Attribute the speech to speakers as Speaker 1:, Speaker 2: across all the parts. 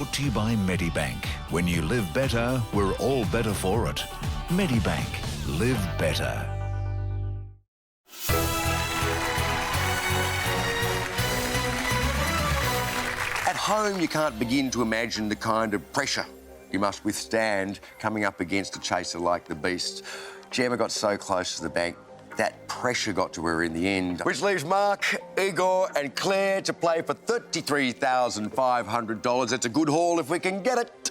Speaker 1: Brought to you by Medibank. When you live better, we're all better for it. Medibank. Live better.
Speaker 2: At home, you can't begin to imagine the kind of pressure you must withstand coming up against a chaser like the Beast. Gemma got so close to the bank, that pressure got to her in the end. Which leaves Mark, Igor and Claire to play for $33,500. It's a good haul if we can get it.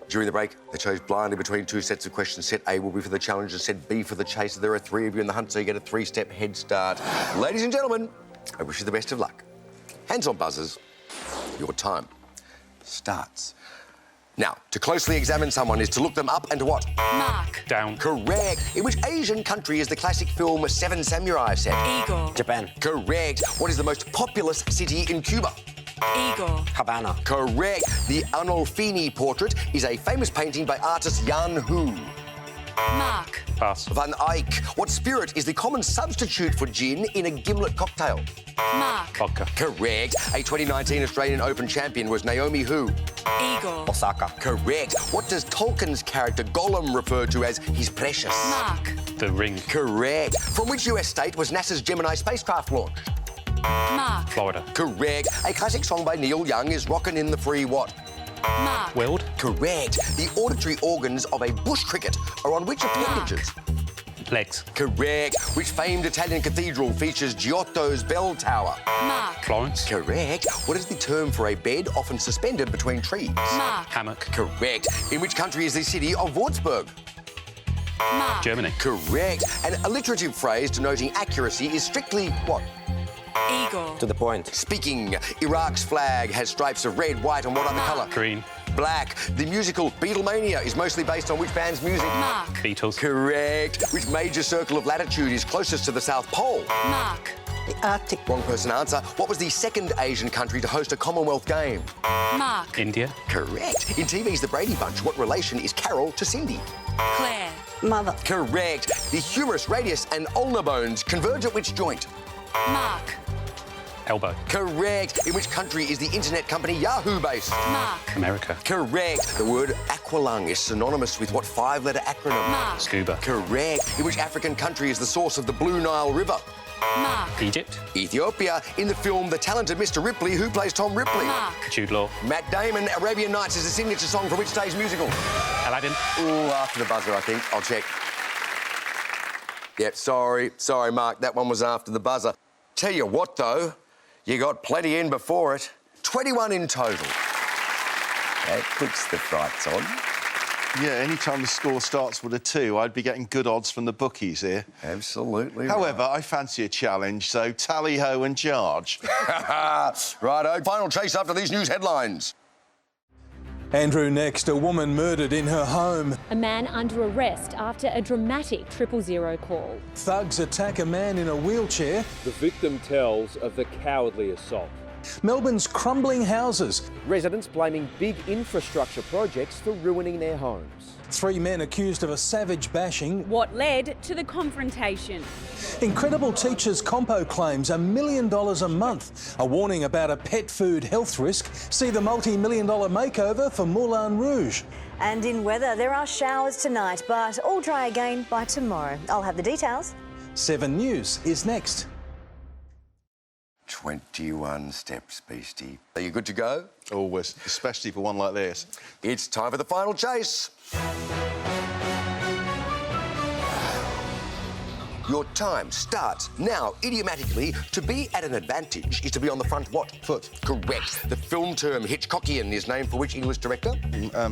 Speaker 2: During the break, they chose blindly between two sets of questions. Set A will be for the challenger, set B for the chaser. There are three of you in the hunt, so you get a three-step head start. Ladies and gentlemen, I wish you the best of luck. Hands on buzzers. Your time starts. Now, to closely examine someone is to look them up and to what?
Speaker 3: Mark.
Speaker 4: Down.
Speaker 2: Correct. In which Asian country is the classic film Seven Samurai set?
Speaker 3: Igor.
Speaker 4: Japan.
Speaker 2: Correct. What is the most populous city in Cuba?
Speaker 3: Igor.
Speaker 4: Havana.
Speaker 2: Correct. The Arnolfini portrait is a famous painting by artist Jan Hu.
Speaker 3: Mark.
Speaker 4: Pass.
Speaker 2: Van Eyck. What spirit is the common substitute for gin in a gimlet cocktail?
Speaker 3: Mark.
Speaker 4: Vodka.
Speaker 2: Correct. A 2019 Australian Open champion was Naomi who?
Speaker 3: Igor.
Speaker 4: Osaka.
Speaker 2: Correct. What does Tolkien's character Gollum refer to as his precious?
Speaker 3: Mark.
Speaker 4: The Ring.
Speaker 2: Correct. From which US state was NASA's Gemini spacecraft launched?
Speaker 3: Mark.
Speaker 4: Florida.
Speaker 2: Correct. A classic song by Neil Young is Rockin' in the Free what?
Speaker 3: Mark.
Speaker 4: Weld.
Speaker 2: Correct. The auditory organs of a bush cricket are on which appendages?
Speaker 4: Legs.
Speaker 2: Correct. Which famed Italian cathedral features Giotto's bell tower?
Speaker 3: Mark.
Speaker 4: Florence.
Speaker 2: Correct. What is the term for a bed often suspended between trees?
Speaker 3: Mark.
Speaker 4: Hammock.
Speaker 2: Correct. In which country is the city of Würzburg?
Speaker 3: Mark.
Speaker 4: Germany.
Speaker 2: Correct. An alliterative phrase denoting accuracy is strictly what?
Speaker 3: Igor.
Speaker 4: To the point.
Speaker 2: Speaking. Iraq's flag has stripes of red, white and what other colour?
Speaker 4: Green.
Speaker 2: Black. The musical Beatlemania is mostly based on which band's music?
Speaker 3: Mark.
Speaker 4: Beatles.
Speaker 2: Correct. Which major circle of latitude is closest to the South Pole?
Speaker 3: Mark.
Speaker 5: The Arctic.
Speaker 2: Wrong person answer. What was the second Asian country to host a Commonwealth game?
Speaker 3: Mark.
Speaker 4: India.
Speaker 2: Correct. In TV's The Brady Bunch, what relation is Carol to Cindy?
Speaker 3: Claire.
Speaker 5: Mother.
Speaker 2: Correct. The humerus, radius and ulnar bones converge at which joint?
Speaker 3: Mark.
Speaker 4: Elbow.
Speaker 2: Correct. In which country is the internet company Yahoo based?
Speaker 3: Mark.
Speaker 4: America.
Speaker 2: Correct. The word aqualung is synonymous with what five-letter acronym?
Speaker 3: Mark.
Speaker 4: Scuba.
Speaker 2: Correct. In which African country is the source of the Blue Nile River?
Speaker 3: Mark.
Speaker 4: Egypt.
Speaker 2: Ethiopia. In the film The Talented Mr. Ripley, who plays Tom Ripley?
Speaker 3: Mark.
Speaker 4: Jude Law.
Speaker 2: Matt Damon, Arabian Nights is a signature song for which day's musical?
Speaker 4: Aladdin.
Speaker 2: Ooh, after the buzzer, I think. I'll check. Yep, sorry, Mark. That one was after the buzzer. Tell you what, though, you got plenty in before it. 21 in total. That puts the frights on.
Speaker 6: Yeah, any time the score starts with a 2, I'd be getting good odds from the bookies here.
Speaker 2: Absolutely.
Speaker 6: However, I fancy a challenge, so tally-ho and charge.
Speaker 2: Righto, final chase after these news headlines.
Speaker 7: Andrew next, a woman murdered in her home.
Speaker 8: A man under arrest after a dramatic 000 call.
Speaker 7: Thugs attack a man in a wheelchair.
Speaker 9: The victim tells of the cowardly assault.
Speaker 7: Melbourne's crumbling houses.
Speaker 9: Residents blaming big infrastructure projects for ruining their homes.
Speaker 7: 3 men accused of a savage bashing.
Speaker 8: What led to the confrontation?
Speaker 7: Incredible Teachers Compo claims $1 million a month. A warning about a pet food health risk. See the multi-million-dollar makeover for Moulin Rouge.
Speaker 10: And in weather, there are showers tonight, but all dry again by tomorrow. I'll have the details.
Speaker 7: 7 News is next.
Speaker 2: 21 steps, Beastie. Are you good to go?
Speaker 6: Always, especially for one like this.
Speaker 2: It's time for the final chase. Your time starts now. Idiomatically, to be at an advantage is to be on the front what?
Speaker 6: Foot.
Speaker 2: Correct. The film term Hitchcockian is named for which English director?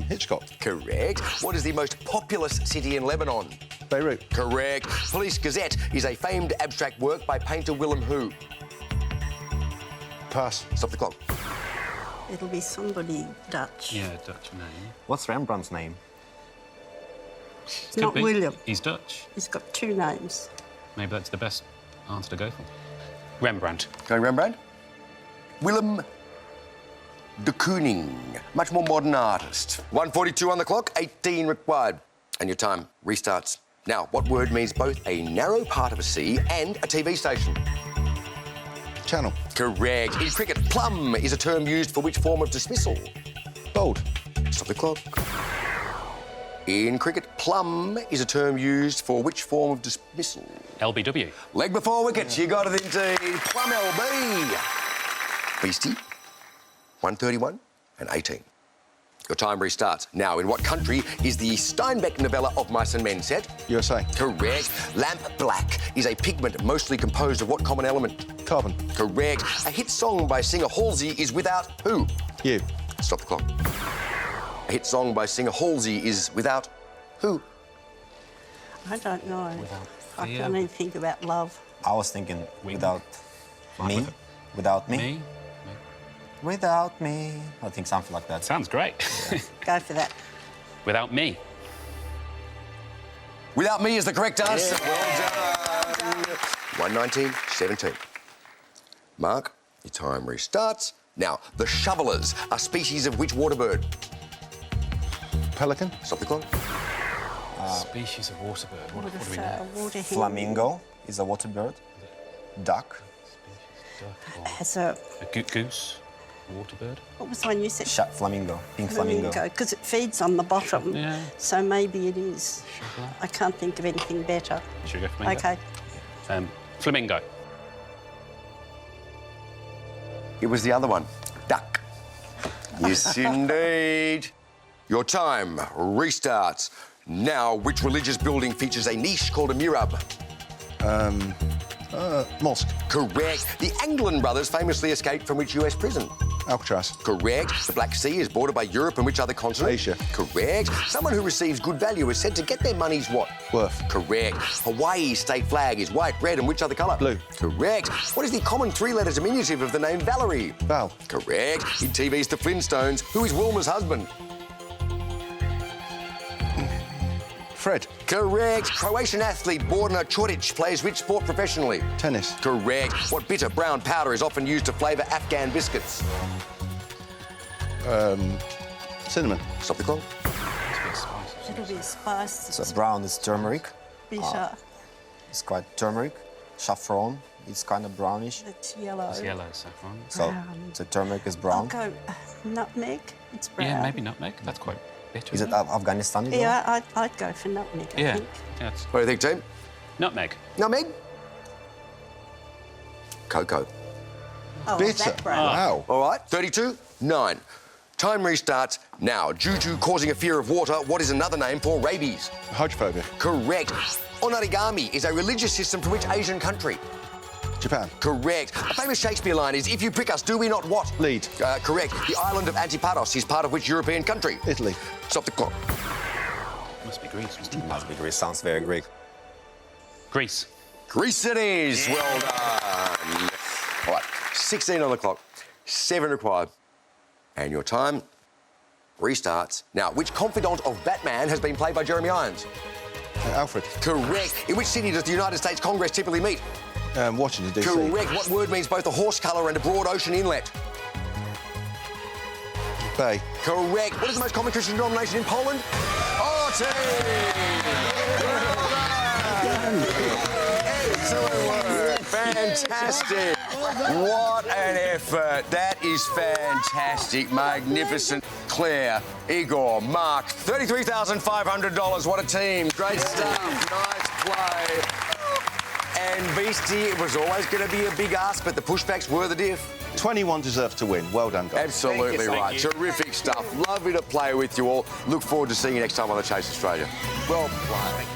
Speaker 6: Hitchcock.
Speaker 2: Correct. What is the most populous city in Lebanon?
Speaker 6: Beirut.
Speaker 2: Correct. Police Gazette is a famed abstract work by painter Willem who?
Speaker 6: Pass.
Speaker 2: Stop the clock.
Speaker 5: It'll be somebody Dutch.
Speaker 4: Yeah, Dutch name.
Speaker 11: What's Rembrandt's name?
Speaker 5: It's not William.
Speaker 4: He's Dutch.
Speaker 5: He's got 2 names.
Speaker 4: Maybe that's the best answer to go for. Rembrandt.
Speaker 2: Going Rembrandt? Willem de Kooning. Much more modern artist. 1:42 on the clock, 18 required. And your time restarts. Now, what word means both a narrow part of a sea and a TV station?
Speaker 6: Channel.
Speaker 2: Correct. In cricket, plum is a term used for which form of dismissal?
Speaker 6: Fold.
Speaker 2: Stop the clock. In cricket, plum is a term used for which form of dismissal?
Speaker 4: LBW.
Speaker 2: Leg before wicket. You got it indeed. Plum LB. Beastie. 131 and 18. Your time restarts. Now, in what country is the Steinbeck novella of Mice and Men set?
Speaker 6: USA.
Speaker 2: Correct. Lamp black is a pigment mostly composed of what common element?
Speaker 6: Carbon.
Speaker 2: Correct. A hit song by singer Halsey is without who?
Speaker 6: You.
Speaker 2: Stop the clock. A hit song by singer Halsey is without who?
Speaker 5: I don't know. I can't even think about love.
Speaker 11: I was thinking without me. Without me.
Speaker 4: Me?
Speaker 11: Without me. I think something like that.
Speaker 4: Sounds great.
Speaker 5: Go for that.
Speaker 4: Without me.
Speaker 2: Without me is the correct answer. Well done. 119-17. Mark, your time restarts. Now, the shovelers are species of which water bird?
Speaker 6: Pelican.
Speaker 2: Stop the clock.
Speaker 4: Species of water bird. What do we know?
Speaker 5: Water hen
Speaker 11: Flamingo is a water bird. Duck.
Speaker 5: has a...
Speaker 4: Goose. Water bird.
Speaker 5: What was the one you said?
Speaker 11: Flamingo. Pink flamingo.
Speaker 5: Because it feeds on the bottom.
Speaker 4: Yeah.
Speaker 5: So maybe it is. I can't think of anything better.
Speaker 4: Should we go flamingo?
Speaker 5: Okay.
Speaker 4: Flamingo.
Speaker 2: It was the other one. Duck. Yes, indeed. Your time restarts. Now, which religious building features a niche called a mihrab?
Speaker 6: Mosque.
Speaker 2: Correct. The Anglin brothers famously escaped from which US prison?
Speaker 6: Alcatraz.
Speaker 2: Correct. The Black Sea is bordered by Europe and which other continent?
Speaker 6: Asia.
Speaker 2: Correct. Someone who receives good value is said to get their money's what?
Speaker 6: Worth.
Speaker 2: Correct. Hawaii's state flag is white, red, and which other colour?
Speaker 6: Blue.
Speaker 2: Correct. What is the common three-letter diminutive of the name Valerie?
Speaker 6: Val.
Speaker 2: Correct. In TV's The Flintstones, who is Wilma's husband?
Speaker 6: Fred.
Speaker 2: Correct. Croatian athlete Borna Čorić plays which sport professionally?
Speaker 6: Tennis.
Speaker 2: Correct. What bitter brown powder is often used to flavour Afghan biscuits?
Speaker 6: Cinnamon.
Speaker 2: Stop the clock.
Speaker 5: It'll be a spice.
Speaker 11: So brown is turmeric.
Speaker 5: Bitter.
Speaker 11: It's quite turmeric. Saffron. It's kind of brownish.
Speaker 5: It's yellow.
Speaker 4: It's yellow saffron.
Speaker 11: So,
Speaker 5: Brown.
Speaker 11: so turmeric is
Speaker 5: I'll
Speaker 11: brown.
Speaker 5: go nutmeg. It's brown.
Speaker 4: Yeah, maybe nutmeg. That's quite bitter.
Speaker 11: Is it
Speaker 4: isn't
Speaker 11: Afghanistan?
Speaker 5: Yeah, I'd go for nutmeg, I
Speaker 4: Yeah.
Speaker 5: think.
Speaker 4: Yeah, it's
Speaker 2: What do you think, team?
Speaker 4: nutmeg.
Speaker 2: Nutmeg? Cocoa.
Speaker 5: Oh,
Speaker 6: Bitter.
Speaker 5: that brown.
Speaker 6: Wow.
Speaker 2: All right, 32-9. Time restarts now. Due to causing a fear of water, what is another name for rabies?
Speaker 6: Hydrophobia.
Speaker 2: Correct. Onarigami is a religious system from which Asian country?
Speaker 6: Japan.
Speaker 2: Correct. A famous Shakespeare line is, if you prick us, do we not what?
Speaker 6: Lead.
Speaker 2: Correct. The island of Antiparos is part of which European country?
Speaker 6: Italy.
Speaker 2: Stop the clock.
Speaker 4: Must be Greece.
Speaker 11: Must be Greece. Sounds very Greek.
Speaker 4: Greece.
Speaker 2: Greece it is. Well done. All right, 16 on the clock, 7 required. And your time restarts. Now, which confidant of Batman has been played by Jeremy Irons?
Speaker 6: Alfred.
Speaker 2: Correct. In which city does the United States Congress typically meet?
Speaker 6: Washington, D.C.
Speaker 2: Correct. What word means both a horse colour and a broad ocean inlet?
Speaker 6: Bay.
Speaker 2: Correct. What is the most common Christian denomination in Poland? Excellent work. Fantastic. What an effort. That is fantastic. Magnificent. Claire, Igor, Mark, $33,500. What a team. Great stuff. Nice play. And Beastie, it was always going to be a big ask, but the pushbacks were the diff.
Speaker 6: 21 deserve to win. Well done, guys.
Speaker 2: Absolutely right. Terrific stuff. Lovely to play with you all. Look forward to seeing you next time on The Chase Australia. Well played.